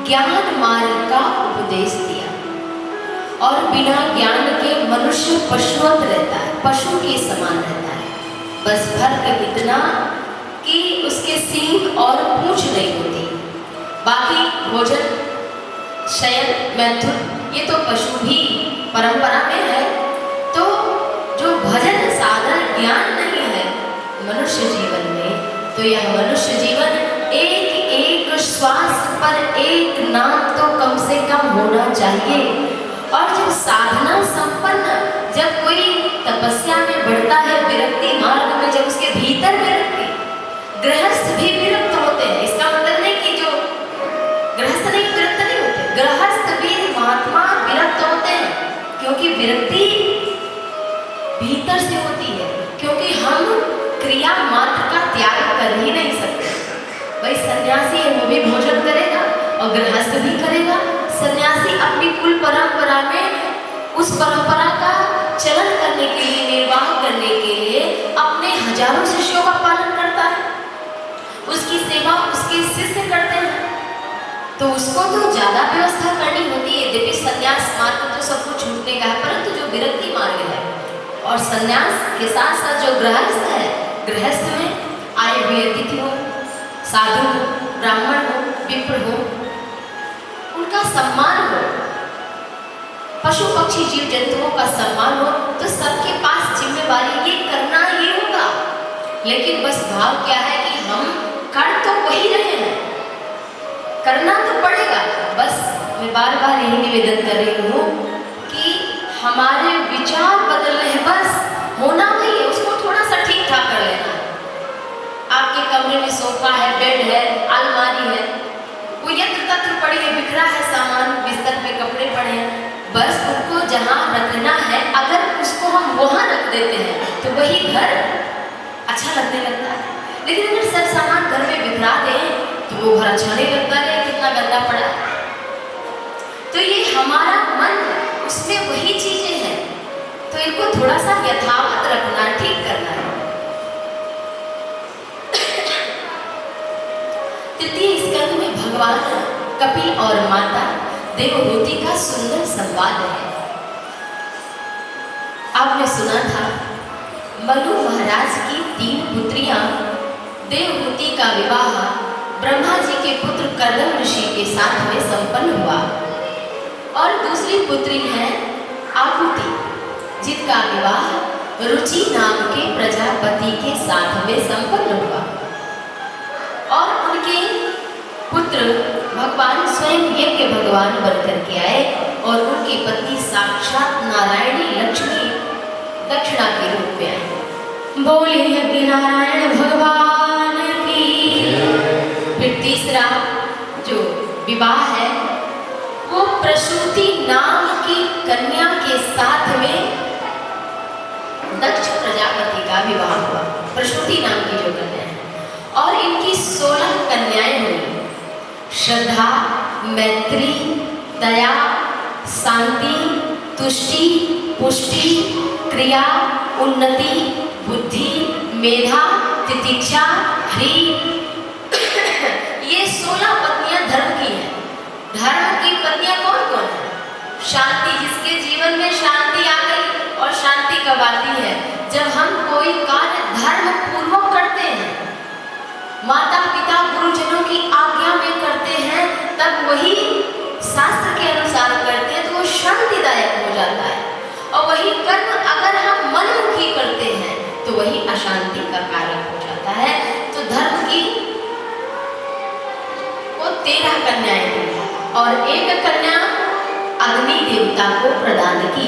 ज्ञान मार्ग का उपदेश दिया। और बिना ज्ञान के मनुष्य पशुवत रहता है, पशु के समान रहता है। बस फर्क इतना कि उसके सींग और पूंछ नहीं होती। बाकी भोजन, शयन, मैथुन ये तो पशु भी परंपरा में है। तो जो भजन साधन ज्ञान नहीं है मनुष्य जीवन में, तो यह मनुष्य जीवन एक एक श्वास पर एक नाम तो कम से कम होना चाहिए। और जब साधना संपन्न, जब कोई तपस्या में बढ़ता है, विरक्ति मार्ग में, जब उसके भीतर विरक्ति, गृहस्थ भी विरक्त होते हैं। इसका मतलब नहीं कि जो गृहस्थ नहीं विरक्त नहीं होते, गृहस्थ भी महात्मा विरक्त होते हैं, क्योंकि विरक्ति भीतर से होती है। क्योंकि हम क्रिया मात्र का त्याग कर ही नहीं सकते। भाई सन्यासी है, वो भी भोजन करेगा और गृहस्थ भी करेगा। सन्यासी अपनी कुल परंपरा में उस परंपरा का चलन करने के लिए, निर्वाह करने के लिए अपने हजारों शिष्यों का पालन करता है, उसकी सेवा उसके शिष्य करते हैं। तो उसको तो ज्यादा व्यवस्था करनी होती है। यद्यपि सन्यास मार्ग तो सब कुछ छूटने का है, परंतु जो विरक्ति मार्ग है और सन्यास के साथ साथ जो गृहस्थ है, गृहस्थ में आए हुए अतिथि हो, साधु हो, ब्राह्मण हो, विप्र हो, उनका सम्मान हो, पशु पक्षी जीव जंतुओं का सम्मान हो, तो सबके पास जिम्मेवारी ये करना ही होगा। लेकिन बस भाव क्या है कि हम कर तो वही रहे हैं, करना तो पड़ेगा। बस मैं बार बार यही निवेदन कर रही हूँ कि हमारे विचार बदलने हैं, बस होना वही है, उसको थोड़ा सा ठीक ठाक कर लेना है। आपके कमरे में सोफा है, बेड है, अलमारी है, वो यत्र तत्र पड़ी है, बिखरा है सामान, बिस्तर पे कपड़े पड़े हैं, बस उनको जहाँ रखना है अगर उसको हम वहाँ रख देते हैं तो वही घर अच्छा लगने लगता है। लेकिन अगर सब सामान घर में बिखरा दें तो वो घर अच्छा नहीं लगता है, कितना गंदा पड़ा है। तो ये हमारा मन, उसमें वही चीजें हैं, तो इनको थोड़ा सा यथावत रखना, ठीक करना है। तृतीय स्कंद में भगवान कपिल और माता देवहूति का सुंदर संवाद है। आपने सुना था मनु महाराज की 3 पुत्रियां, देवहूति का विवाह ब्रह्मा जी के पुत्र कर्दम ऋषि के साथ में संपन्न हुआ। और दूसरी पुत्री है आहुति, जिनका विवाह रुचि नाम के प्रजापति के साथ में संपन्न हुआ। और उनके पुत्र भगवान स्वयं यज्ञ भगवान बनकर के आए और उनकी पत्नी साक्षात नारायणी लक्ष्मी दक्षिणा के रूप में आई। बोले यज्ञ नारायण भगवान की। फिर तीसरा जो विवाह है वो प्रसूति नाम की कन्या के साथ में दक्ष प्रजापति का विवाह हुआ। प्रसूति नाम की जो कन्या है, और इनकी 16 कन्याएं हुई। श्रद्धा, मैत्री, दया, शांति, तुष्टि, पुष्टि, क्रिया, उन्नति, बुद्धि, मेधा, तितिक्षा, ह्री, ये 16 पत्नियां धर्म की हैं। धर्म की पत्नियां कौन कौन है? शांति, जिसके जीवन में शांति आ गई। और शांति कब आती है? जब हम कोई कार्य धर्म पूर्वक करते हैं, माता पिता गुरुजनों की आज्ञा में करते हैं, तब वही शास्त्र के अनुसार करते हैं तो वो शांतिदायक हो जाता है। और वही कर्म अगर हम मनमुखी करते हैं तो वही अशांति का कारण हो जाता है। तो धर्म की वो 13 कन्याएं थी और एक कन्या अग्नि देवता को प्रदान की।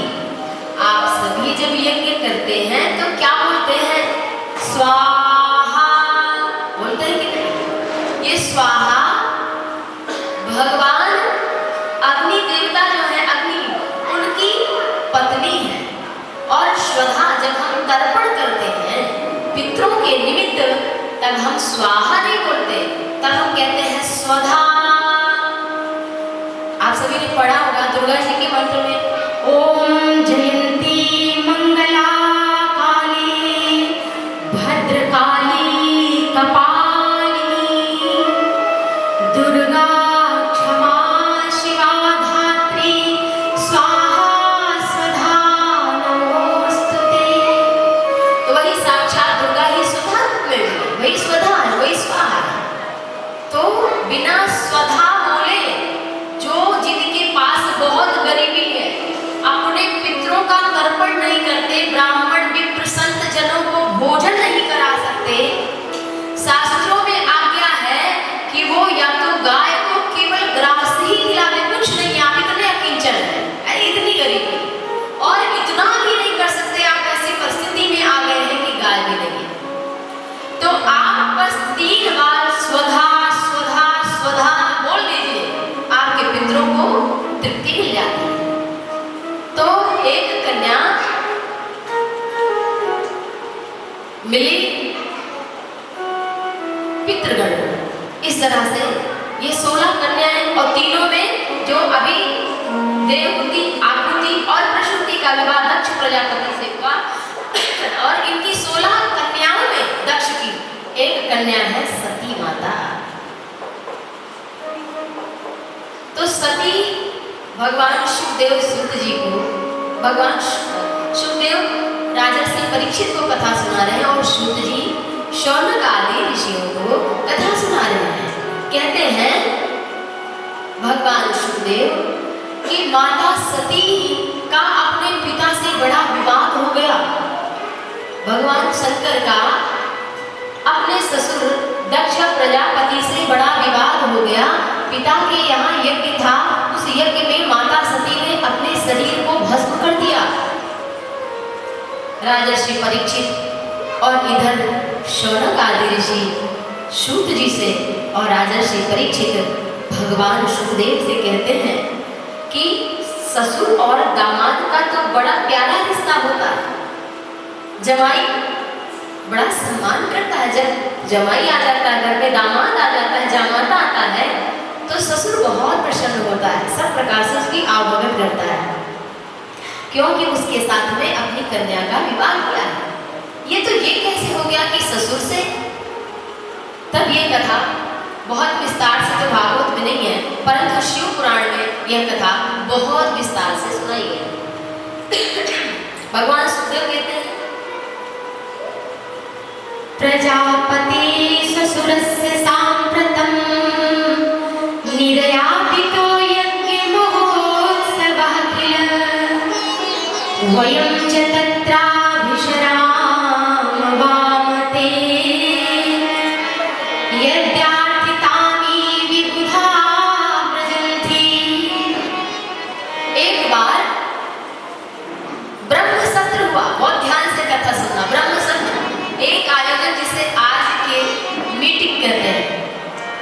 आप सभी जब यज्ञ करते हैं तो क्या बोलते हैं? स्वाहा बोलते हैं कि नहीं? ये स्वाहा भगवान अग्नि देवता जो है, अग्नि उनकी पत्नी है। और स्वधा जब हम तर्पण करते हैं पितरों के निमित्त, तब हम स्वाहा नहीं बोलते, तब हम कहते हैं स्वधा। आप सभी ने पढ़ा होगा दुर्गा जी के मंत्र में, ओम जयंती मंगला काली भद्रकाली कपालिनी दुर्गा क्षमा बिना स्वधा बोले, जो जिनके पास बहुत गरीबी है, अपने पितरों का तर्पण नहीं करते, ब्राह्मण विप्र संत जनों को भोजन नहीं करा सकते, शास्त्रों में आज्ञा है कि वो या तो गाय को केवल ग्रास ही खिलावे, कुछ नहीं, आप इतने अकिंचन हैं, अरे इतनी गरीबी, और इतना भी नहीं कर सकते, आप ऐसी परिस्थिति में आ गए हैं कि गाय भी नहीं है, तो आप बस 3 बार स्वधा स्वधा स्वधा बोल दीजिए, आपके पितरों को तृप्ति मिल जाती है। तो एक कन्या मिली पितृगण, इस तरह से ये 16 कन्याएं, और तीनों में जो अभी देवहूति, आकृति और प्रसूति का विवाह दक्ष प्रजापति से हुआ, और इनकी 16 कन्याओं में दक्ष की एक कन्या है सती माता। तो सती भगवान सुखदेव सूत जी को, भगवान सुखदेव राजर्षि परीक्षित को कथा सुना रहे हैं, और सूत जी शौनक आदि ऋषियों को कथा सुना रहे हैं। कहते हैं भगवान सुखदेव कि माता सती का अपने पिता से बड़ा विवाद हो गया। भगवान शंकर का अपने ससुर दक्ष प्रजापति से बड़ा विवाद हो गया। पिता के यहाँ यज्ञ था, उस यज्ञ में माता सती ने अपने शरीर को भस्म कर दिया। राजर्षि परीक्षित और इधर शौनक आदि ऋषि सूत जी से और राजर्षि परीक्षित भगवान सुखदेव से कहते हैं कि ससुर और दामाद का तो बड़ा प्यारा रिश्ता होता है, जमाई बड़ा सम्मान करता है, जब जमाई आ जाता है घर में, दामाद आ जाता है, जामाता आता है, तो ससुर बहुत प्रसन्न होता है, सब प्रकार से उसकी आवभगत करता है, क्योंकि उसके साथ में अपनी कन्या का विवाह किया है। ये तो ये कैसे हो गया कि ससुर से? तब ये कथा बहुत विस्तार से तो भागवत में नहीं है, परंतु शिव पुराण में यह कथा बहुत विस्तार से सुनाई गई। भगवान सुखदेव कहते हैं, प्रजापति ससुरस्य सांप्रतम निर्यापितो यज्ञ महोत्सवः किल वयं च तत्राभिशराम वामते यद्यार्थितानि विबुधा व्रजन्ति। एक बार ब्रह्म सत्र हुआ, बहुत ध्यान से कथा सुनना। ब्रह्म सत्र एक आयोजन जिसे आज के मीटिंग कहते हैं,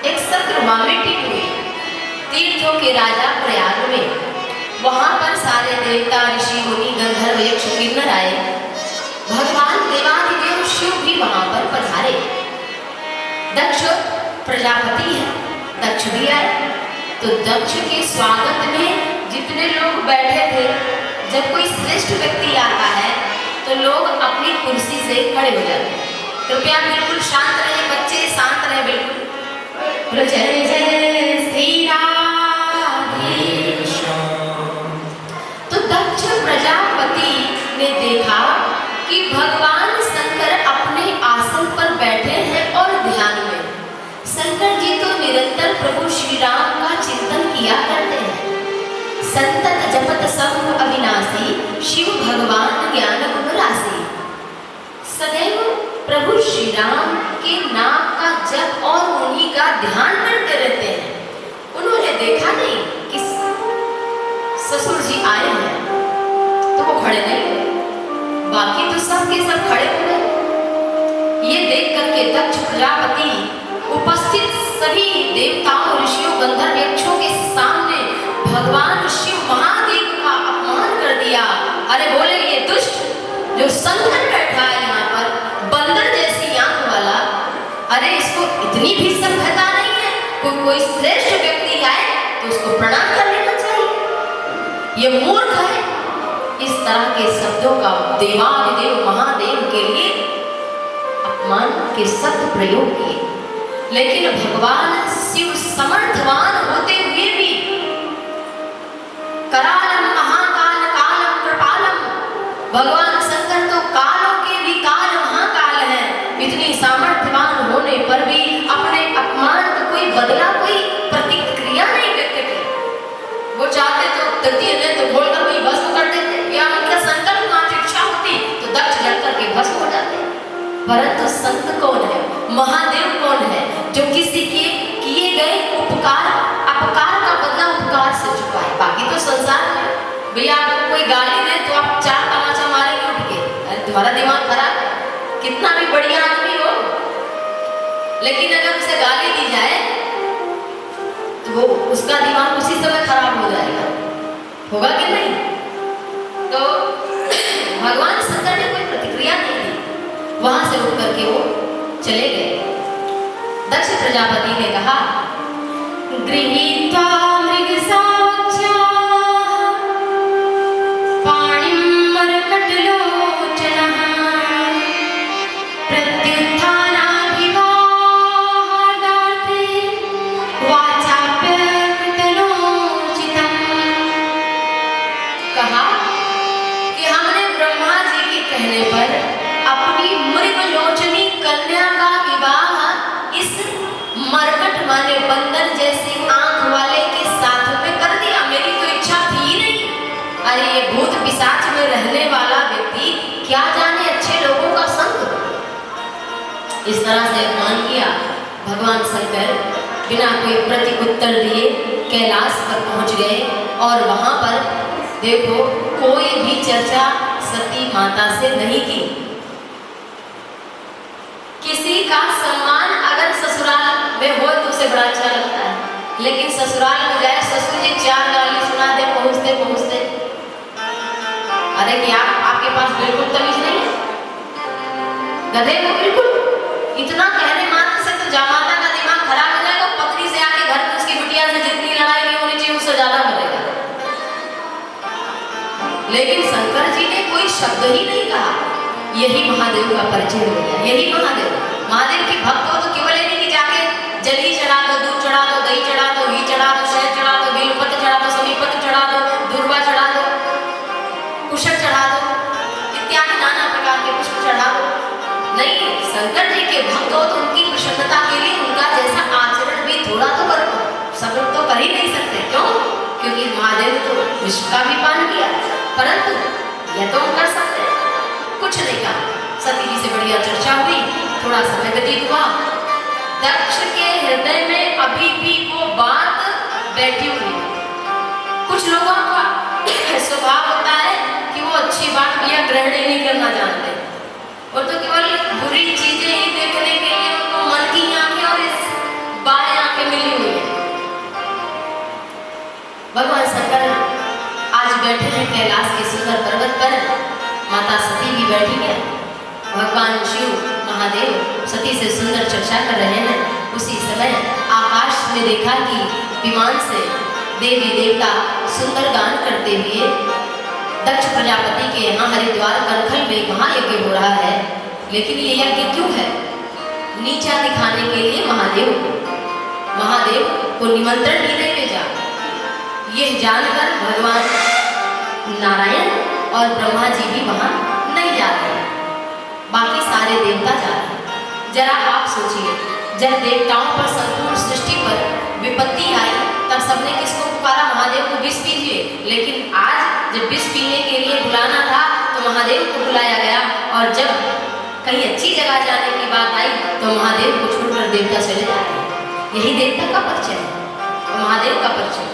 एक सत्र हुआ, मीटिंग हुई तीर्थों के राजा प्रयाग में। वहां पर सारे देवता, ऋषि, मुनि, गंधर्व, यक्ष, किन्नर आए। भगवान देवाधिदेव शिव भी वहां पर पधारे। दक्ष प्रजापति है, दक्ष भी आए। तो दक्ष के स्वागत में जितने लोग बैठे थे, जब कोई श्रेष्ठ व्यक्ति आता है तो लोग अपनी कुर्सी से खड़े हो जाते हैं। कृपया बिल्कुल शांत रहे बच्चे, शांत रहे बिल्कुल। जय जय श्री राधे। तो दक्ष प्रजापति ने देखा कि भगवान शंकर अपने आसन पर बैठे हैं और ध्यान में। शंकर जी तो निरंतर प्रभु श्री राम का चिंतन किया करते हैं। संतत जपत सब अविनाशी, शिव भगवान ज्ञान गुण राशि। सदैव प्रभु श्री राम के नाम का जप और उन्हीं का ध्यान करते रहते हैं। उन्होंने देखा नहीं कि ससुर जी आए हैं तो वो खड़े नहीं, बाकी तो सब के सब खड़े हो गए। ये देख करके दक्ष प्रजापति उपस्थित सभी देवताओं, ऋषियों, गंधर्व, यक्षों के सामने भगवान शिव महादेव का अपमान कर दिया। अरे बोले, ये दुष्ट जो संघन बैठा है यहाँ पर, बंदर जैसी आंख वाला, अरे इसको इतनी भी सभ्यता नहीं है। कोई श्रेष्ठ व्यक्ति आए तो उसको प्रणाम कर लेना चाहिए, ये मूर्ख है। इस तरह के शब्दों का देवाधिदेव महादेव के लिए अपमान के शब्द प्रयोग किए। लेकिन भगवान शिव समर्थवान होते हुए भी, करालम महाकाल कालम कृपालम, भगवान शंकर तो कालों के भी काल महाकाल हैं। इतनी सामर्थ्यवान होने पर भी अपने अपमान का कोई बदला, कोई परंतु संत कौन है, महादेव कौन है, जो किसी के किए गए अपकार का बदला उपकार से चुकाए। बाकी तो संसार में भैया आपको कोई गाली दे तो आप 4 तमाचा मारेंगे उठ के, अरे तुम्हारा दिमाग खराब है, कितना भी बढ़िया आदमी हो, लेकिन अगर उसे गाली दी जाए तो वो उसका दिमाग उसी समय खराब हो जाएगा, होगा कि नहीं? तो भगवान शंकर ने कोई प्रतिक्रिया नहीं दी, वहां से उठ करके वो चले गए। दक्ष प्रजापति ने कहा, गृहीत्वा मृगसावक्षा पाणिं मरकटलोचनः प्रत्युत्थानाभिवादार्थे वाचाप्यकृतलोचितम्। कहा कि हमने ब्रह्मा जी के कहने पर अपनी मृगलोचनी कन्या का विवाह इस मरकट माने बंदर जैसी आंख वाले के साथ में कर दिया, मेरी तो इच्छा थी ही नहीं। अरे ये भूत पिशाच में रहने वाला व्यक्ति क्या जाने अच्छे लोगों का संग। इस तरह से अपमान किया। भगवान शंकर बिना कोई प्रत्युत्तर दिए कैलाश पर पहुंच गए और वहां पर देखो कोई भी चर्चा सती माता से नहीं की। किसी का सम्मान अगर ससुराल में हो तो उसे बड़ा अच्छा लगता है, लेकिन ससुराल में जाए ससुर जी 4 गाली सुना दे पहुंचते पहुंचते, अरे क्या आपके पास बिल्कुल तमीज नहीं है? गधे को बिल्कुल इतना कहने मात्र से तो जामाता का दिमाग खराब हो जाएगा, पत्नी से आके घर में उसकी बिटिया से जितनी लड़ाई नहीं होनी चाहिए उससे ज्यादा मरेगा। लेकिन शंकर जी ने कोई शब्द ही नहीं कहा। यही महादेव का परिचय हो गया। यही महादेव के भक्त हो तो केवल नहीं कि जाके जली चढ़ा दो, दूध चढ़ा दो, दही चढ़ा दो, घी चढ़ा दो, शहद चढ़ा दो, बेलपत्र चढ़ा दो, समीपत्र चढ़ा दो, दूर्वा चढ़ा दो, कुशक चढ़ा दो, इत्यादि नाना प्रकार के पुष्प चढ़ा दो। नहीं, शंकर जी के भक्त हो तो उनकी प्रसन्नता के लिए उनका जैसा आचरण भी थोड़ा तो करो। सब लोग तो कर ही नहीं सकते, क्यों? क्योंकि महादेव तो विश्व का भी पान किया, परंतु यह तो हम कर सकते हैं। कुछ नहीं कहा, सती जी से बढ़िया चर्चा हुई, थोड़ा समय व्यतीत हुआ। दक्ष के हृदय में अभी भी वो बात बैठी हुई। कुछ लोगों का स्वभाव होता है कि वो अच्छी बात भी ग्रहण नहीं करना जानते, और तो केवल बुरी चीजें ही देखने के लिए उनको मन की आंखें और इस बाएं आंखें मिली हुई है। भगवान शंकर आज बैठे हैं कैलाश के सुंदर पर्वत पर, माता सती भी बैठी है। भगवान शिव महादेव सती से सुंदर चर्चा कर रहे हैं। उसी समय आकाश में देखा कि विमान से देवी देवता सुंदर गान करते हुए दक्ष प्रजापति के यहाँ हरिद्वार कनखल में महायज्ञ हो रहा है। लेकिन ये यज्ञ क्यों है? नीचा दिखाने के लिए महादेव को निमंत्रण भी नहीं भेजा। यह जानकर भगवान नारायण और ब्रह्मा जी भी वहां नहीं जा रहे, बाकी सारे देवता जा रहे हैं। जरा आप सोचिए, जब देवताओं पर संपूर्ण सृष्टि पर विपत्ति आई तब सबने किसको पुकारा? महादेव को विष पीजिए। लेकिन आज जब विष पीने के लिए बुलाना था तो महादेव को बुलाया गया, और जब कहीं अच्छी जगह जाने की बात आई तो महादेव को छोड़कर देवता चले जा रहे हैं। यही देवता का परिचय है और महादेव का परिचय।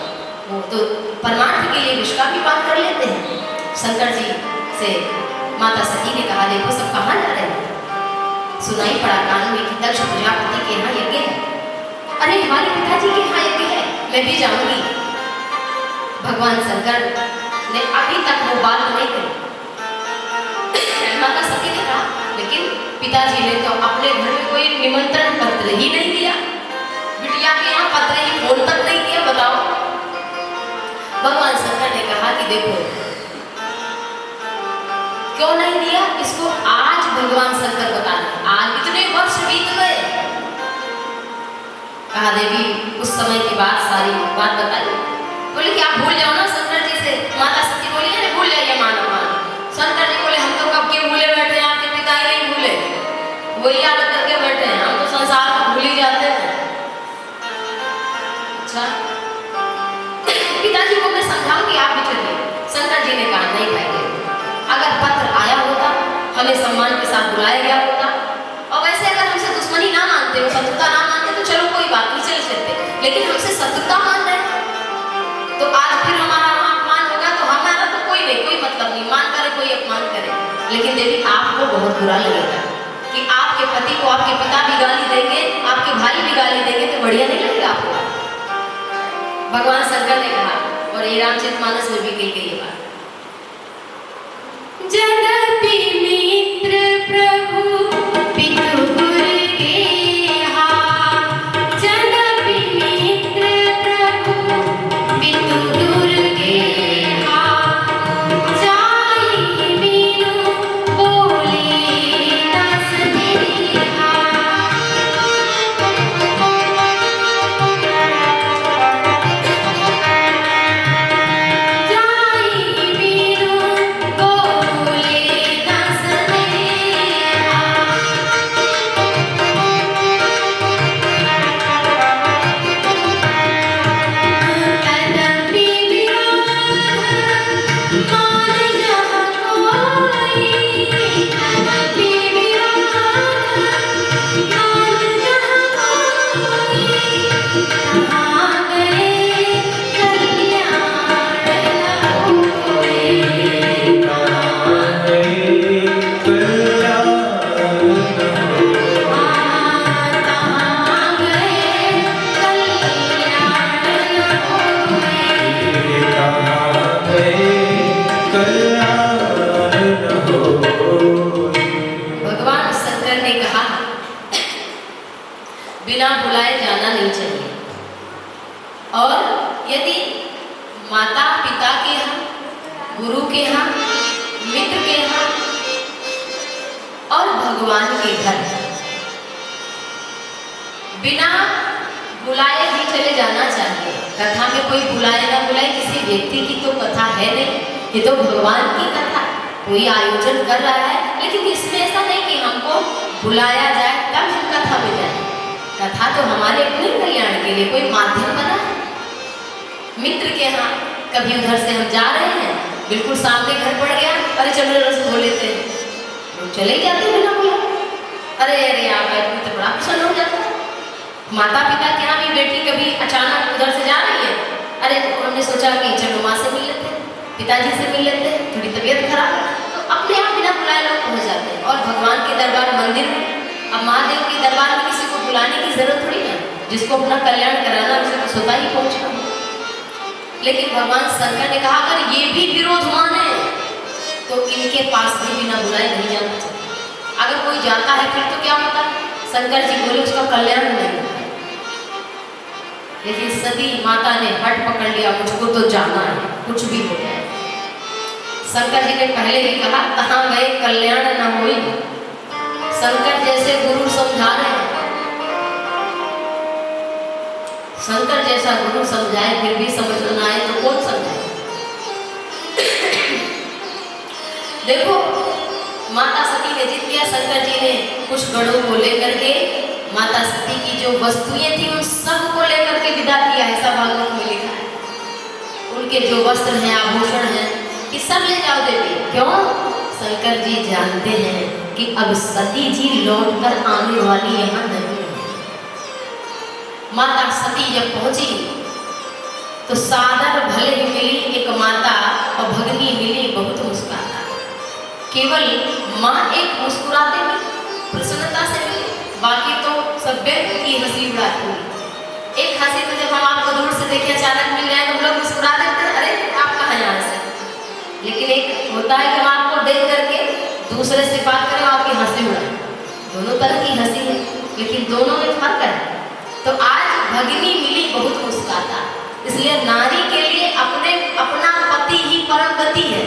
वो तो परमार्थ के लिए विष का भी पान कर लेते हैं। शंकर जी से माता सती ने कहा, देखो सब कहाँ जा रहे हैं? सुनाई पड़ा कान में कि दक्ष प्रजापति के यहाँ यज्ञ है। अरे हमारे पिताजी के यहाँ यज्ञ है, मैं भी जाऊंगी। भगवान शंकर ने अभी तक वो बात नहीं कही। माता सती ने कहा, लेकिन पिताजी ने तो अपने घर में कोई निमंत्रण पत्र ही नहीं दिया, बिटिया के यहाँ पत्र ही फोन तक नहीं किया, बताओ। भगवान शंकर ने कहा कि देखो क्यों नहीं दिया, इसको आज भगवान शंकर बता रहे। आज इतने वर्ष बीत गए। कहा देवी उस समय की बात सारी बात बताई। बोले कि आप भूल जाओ ना शंकर जी से। माता सती बोली है भूल जाइए मानव मान। शंकर जी बोले हम तो कब के भूले बैठे हैं, आपके पिता ही नहीं भूले, वही याद करके बैठे हैं, हम तो संसार को भूल ही जाते हैं। अच्छा पिताजी को मैं समझाऊं कि आप भी चलिए। शंकर जी ने कहा नहीं भाई, अगर पत्र आया होता, हमें सम्मान के साथ बुलाया गया होता, मानते हो, शत्रुता ना मानते तो चलो कोई बात नहीं, चल सकते, लेकिन हमसे शत्रुता मान रहे हैं तो आज फिर हमारा अपमान होगा, तो हमारा तो कोई नहीं, कोई मतलब नहीं, मान करे कोई अपमान करे, लेकिन देवी आपको बहुत बुरा लगेगा कि आपके पति को आपके पिता भी गाली देंगे, आपके भाई भी गाली देंगे, तो बढ़िया नहीं लगेगा आपको। भगवान शंकर ने कहा, और ये रामचरितमानस में भी कही गई ये बात, जदपि मित्र प्रभु पितु गुर गेहा, जदपि मित्र प्रभु पितु गुर गेहा, जाहि बिनु बोले न सनेहा। जाहि बिनु बोले न सनेहा। तदपि विरोध मान जहाँ कोई, तदपि विरोध मान जहाँ कोई, कहाँ गए कल्याण न होए। कहाँ गए कल्याण न होए। भगवान शंकर ने कहा, बिना बुलाए जाना नहीं चाहिए, और यदि माता पिता के यहाँ, गुरु के यहाँ, मित्र के यहाँ और भगवान के घर बिना बुलाए ही चले जाना चाहिए। कथा में कोई बुलाए ना बुलाए, किसी व्यक्ति की तो कथा है नहीं, ये तो भगवान की कथा है, कोई आयोजन कर रहा है, लेकिन इसमें ऐसा नहीं कि हमको बुलाया जाए तब हम कथा में जाए। कथा तो हमारे अपने कल्याण के लिए कोई माध्यम बना है। मित्र के यहाँ कभी उधर से हम जा रहे हैं, बिल्कुल सामने घर पड़ गया, अरे चलो रस धो लेते हैं, लोग चले जाते बिना बुलाए, अरे अरे आप मित्र बड़ा प्रसन्न हो जाता है। माता पिता के यहाँ भी बेटी कभी अचानक उधर से जा रही है, अरे हमने सोचा कि चलो माँ से मिल लेते हैं, पिताजी से मिल लेते हैं, थोड़ी तबीयत खराब है, तो अपने आप बिना बुलाए लोग पहुँच जाते हैं। और भगवान के दरबार मंदिर में, अब महादेव के दरबार में किसी को बुलाने की जरूरत थोड़ी है, जिसको अपना कल्याण कराना उसे तो स्वतः ही पहुँचना। लेकिन भगवान शंकर ने कहा, अगर ये भी विरोध माने तो इनके पास भी बिना बुलाए नहीं जाना चाहिए। अगर कोई जाता है फिर तो क्या होता है, शंकर जी बोले उसका कल्याण नहीं होता। लेकिन सती माता ने हट पकड़ लिया, मुझको तो जाना है, कुछ भी हो जाए। शंकर जी ने पहले ही कहा, कहाँ गए कल्याण न हुई। शंकर जैसे गुरु समझा रहे हैं, शंकर जैसा गुरु समझाए फिर भी समझ न आए तो कौन समझाए। देखो माता सती ने जिद किया, शंकर जी ने कुछ गणों को लेकर के माता सती की जो वस्तुएं थी उन सब को लेकर के विदा किया, ऐसा भागवत में लिखा है। उनके जो वस्त्र हैं, आभूषण हैं, ये सब ले जाओ देवी। क्यों? शंकर जी जानते हैं कि अब सती जी लौट कर आने वाली यहाँ नहीं है। माता सती जब पहुंची तो सादर भले ही मिली एक माता और भगनी मिली बहुत मुस्कुराता। केवल माँ एक मुस्कुराते में प्रसन्नता से मिली, बाकी तो सब व्यक्ति की हंसी उड़ाती हुई। एक हंसी तो जब हम आपको दूर से देखे अचानक मिल जाए तो हम लोग मुस्कुरा देते हैं, अरे आप कहाँ यहाँ से। लेकिन एक होता है कि हम आपको देख करके दूसरे से बात करें, आपकी हंसी उड़ाए। दोनों तरह की हंसी है, लेकिन दोनों में फर्क है। तो आज भगिनी मिली बहुत मुस्कुराता, इसलिए नारी के लिए अपना पति ही परम गति है,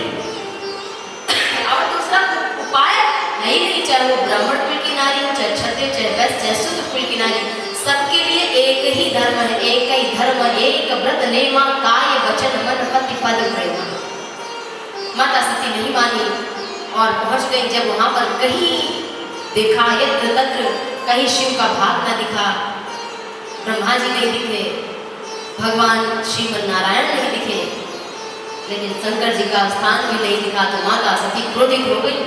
और दूसरा उपाय है ही नहीं। चाहे वो ब्राह्मण कुल की नारी हो, चाहे क्षत्रिय, चाहे वैश्य, चाहे शूद्र कुल की नारी, सबके लिए एक ही धर्म है, एक ही धर्म, एक व्रत नेमा, काय वचन मन पति पद प्रेम। माता सती नहीं मानी और पहुंच गई। जब वहां पर कहीं देखा यत्र तत्र, कहीं शिव का भाग न दिखा, ब्रह्मा जी नहीं दिखे, भगवान श्रीमन नारायण नहीं दिखे, लेकिन शंकर जी का स्थान भी नहीं दिखा, तो माता सती क्रोधित हो गई।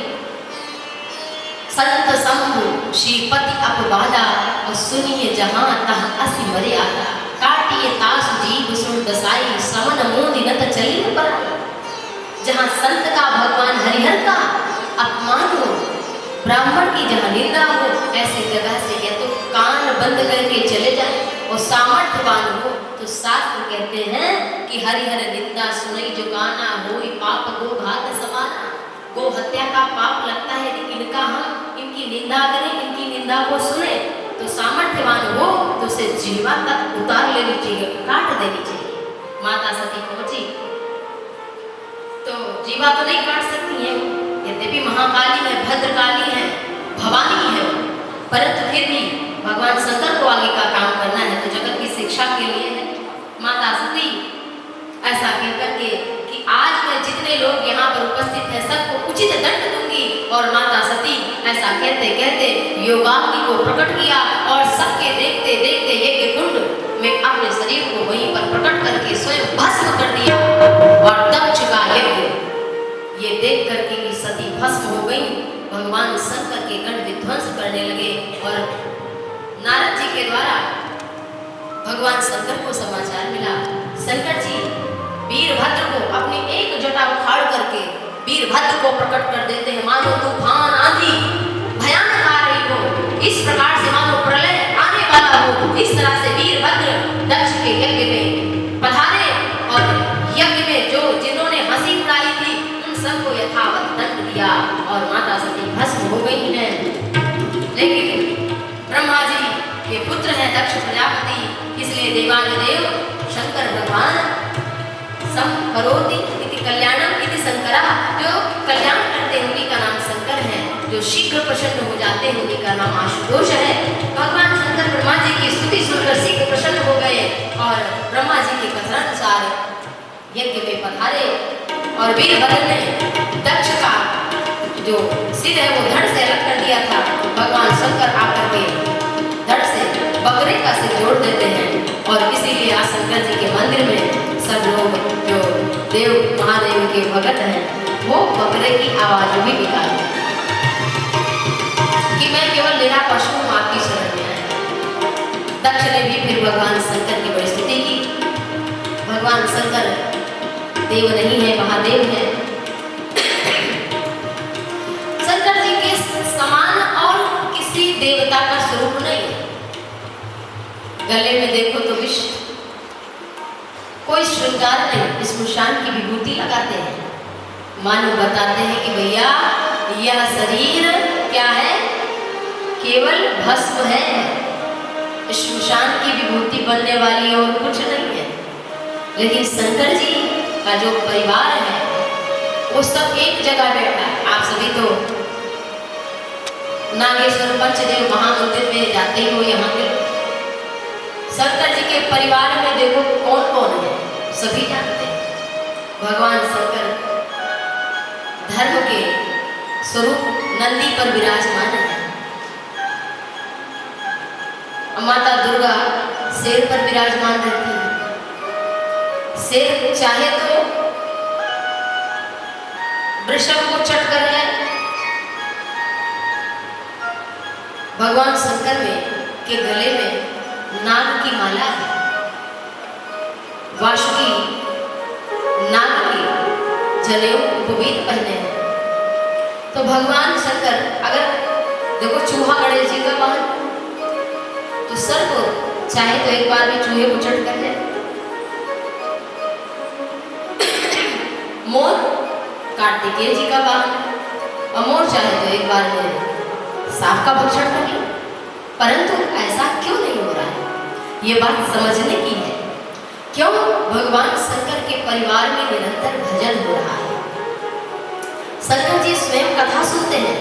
संत शंभु श्रीपति अपवादा और सुनिए जहां तह असि मर्यादा काटिए तास जीव सुन दसाई श्रवण मोदि नत चलिए पर। जहां संत का भगवान हरिहर का अपमान हो, ब्राह्मण की जहां निंदा हो, ऐसे जगह से या तो कान बंद करके चले जाए और सामर्थ्यवान हो तो शास्त्र कहते हैं कि हरिहर निंदा सुनई जो गाना होई पाप गो घात समाना। गो हत्या का पाप लगता है कि इनकी निंदा करें, इनकी निंदा को सुने तो सामर्थ्यवान हो तो उसे जीवा तक उतार लेनी चाहिए, काट देनी चाहिए। माता सती पहुंची तो जीवा तो नहीं काट सकती है, यद्यपि महाकाली है, भद्रकाली है, भवानी है, परंतु फिर भी भगवान शंकर को आगे का काम करना है तो जगत की शिक्षा के लिए है। माता सती ऐसा कहकर के कि आज मैं जितने लोग यहाँ पर उपस्थित हैं सबको उचित दंड दूंगी, और माता सती ऐसा कहते कहते योगाग्नि को प्रकट किया और सबके देखते देखते यज्ञ कुंड में अपने शरीर को वहीं पर प्रकट करके स्वयं भस्म कर दिया। और दक्ष का यज्ञ ये देख करके कि सती भस्म हो गई, भगवान शंकर के गण विध्वंस करने लगे। और नारद जी के द्वारा भगवान शंकर को समाचार मिला, शंकर जी वीरभद्र को अपनी एक जटा उखाड़ करके वीरभद्र को प्रकट कर देते हैं, मानो तूफान आंधी भयानक आ रही हो, इस प्रकार से मानो प्रलय आने वाला हो। इस तरह से वीरभद्र दक्ष के यज्ञ में पधारे और यज्ञ में जो जिन्होंने हंसी उड़ाई थी उन सबको यथावत दंड दिया और माता सती भस्म हो गई है। लेकिन ब्रह्मा जी के पुत्र हैं दक्ष प्रजापति, इसलिए देवाधिदेव शंकर भगवान सम करोति इति कल्याणम इति शंकरा, जो कल्याण करते हैं उन्हीं का नाम शंकर है, जो शीघ्र प्रसन्न हो जाते हैं उन्हीं का नाम आशुतोष है। भगवान शंकर ब्रह्मा जी की स्तुति सुनकर शीघ्र प्रसन्न हो गए और ब्रह्मा जी के कथनानुसार यज्ञ में पधारे और वीरभद्र ने दक्ष का जो सिर है वो धड़ से अलग कर दिया था। भगवान शंकर आकर के धड़ से बकरे का सिर जोड़ देते हैं और इसीलिए आज शंकर जी के मंदिर में सब लोग जो देव महादेव के भगत हैं वो बकरे की आवाज भी निकालते हैं कि मैं केवल मेरा पशु हूँ, आपकी शरण में आए। दक्ष ने भी फिर भगवान शंकर की बड़ी स्तुति की। भगवान शंकर देव नहीं है, महादेव है। शंकर जी के समान और किसी देवता का स्वरूप नहीं है। गले में देखो तो विष, कोई श्रृंगार नहीं, स्मशान की विभूति लगाते हैं, मानो बताते हैं कि भैया यह शरीर क्या है, केवल भस्म है, स्मशान की विभूति बनने वाली और कुछ नहीं है। लेकिन शंकर जी का जो परिवार है वो सब एक जगह बैठा है। आप सभी तो नागेश्वर पंचदेव महामंदिर में जाते हो, यहाँ के शंकर जी के परिवार में देखो कौन कौन है, सभी जानते हैं। भगवान शंकर धर्म के स्वरूप नंदी पर विराजमान है, माता दुर्गा शेर पर विराजमान रहती है। शेर चाहे तो वृषभ को चट कर ले। भगवान शंकर में के गले में नाग की माला है, वासुकी नाग की जनेऊ उपवीत पहने हैं। तो भगवान शंकर अगर देखो चूहा गणेश जी का वाहन, तो सर को चाहे तो एक बार में चूहे को चट कर ले। मोर कार्तिकेय जी का वाहन, और मोर चाहे तो एक बार में सांप का भक्षण कर ले। परंतु ऐसा क्यों नहीं हो रहा है, ये बात समझने की है। क्यों? भगवान शंकर के परिवार में निरंतर भजन हो रहा है। शंकर जी स्वयं कथा सुनते हैं,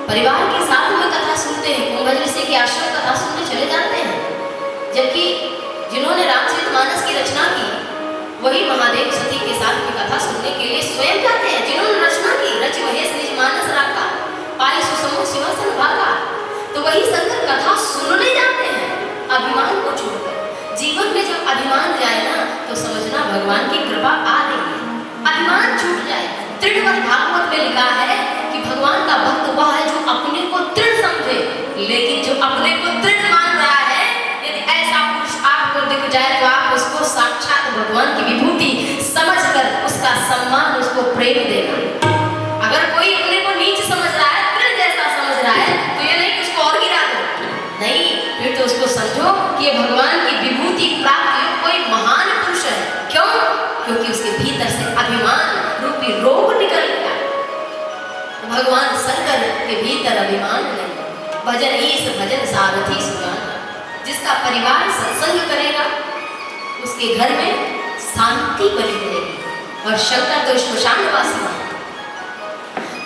परिवार के साथ में कथा सुनते हैं, कुंभ ऋषि के आश्रम कथा सुनने चले जाते हैं। जबकि जिन्होंने रामचरितमानस की रचना की वही महादेव सती के साथ में कथा सुनने के लिए स्वयं जाते हैं। जिन्होंने रचना की, रच महेश निज मानस राखा, पाई सुसमो सिंहासन भागा, तो वही शंकर कथा सुनने जाते हैं अभिमान को छोड़कर। जीवन में जब अभिमान जाए ना तो समझना भगवान की कृपा आ रही है। अभिमान छूट जाए। तृणवत भागवत में लिखा है कि भगवान का भक्त वह है जो क्योंकि उसके भीतर से अभिमान रूपी रोग निकल गया। भगवान शंकर के भीतर अभिमान नहीं। भजन ईश भजन सारथी सुजान, जिसका परिवार सत्संग करेगा उसके घर में शांति बनी रहेगी। और शंकर तो श्मशानवासी है,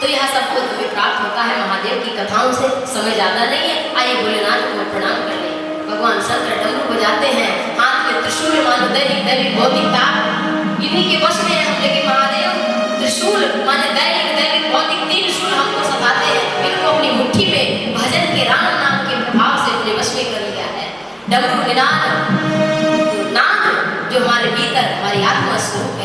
तो यह सब कुछ हमें प्राप्त होता है महादेव की कथाओं से। समय ज्यादा नहीं है, आइए भोलेनाथ को प्रणाम कर ले। भगवान शंकर डमरू बजाते हैं, हाथ में त्रिशूल मानो दैनिक दैनिक भौतिकता इन्हीं के वश में है हम, लेकिन महादेव त्रिशूल माने दैनिक दैनिक भौतिक तीन शूल हमको सताते हैं। इनको अपनी मुट्ठी में भजन के राम नाम के प्रभाव से अपने वश में कर लिया है। डमरू निनाद नाद जो हमारे भीतर हमारी आत्मा स्वरूप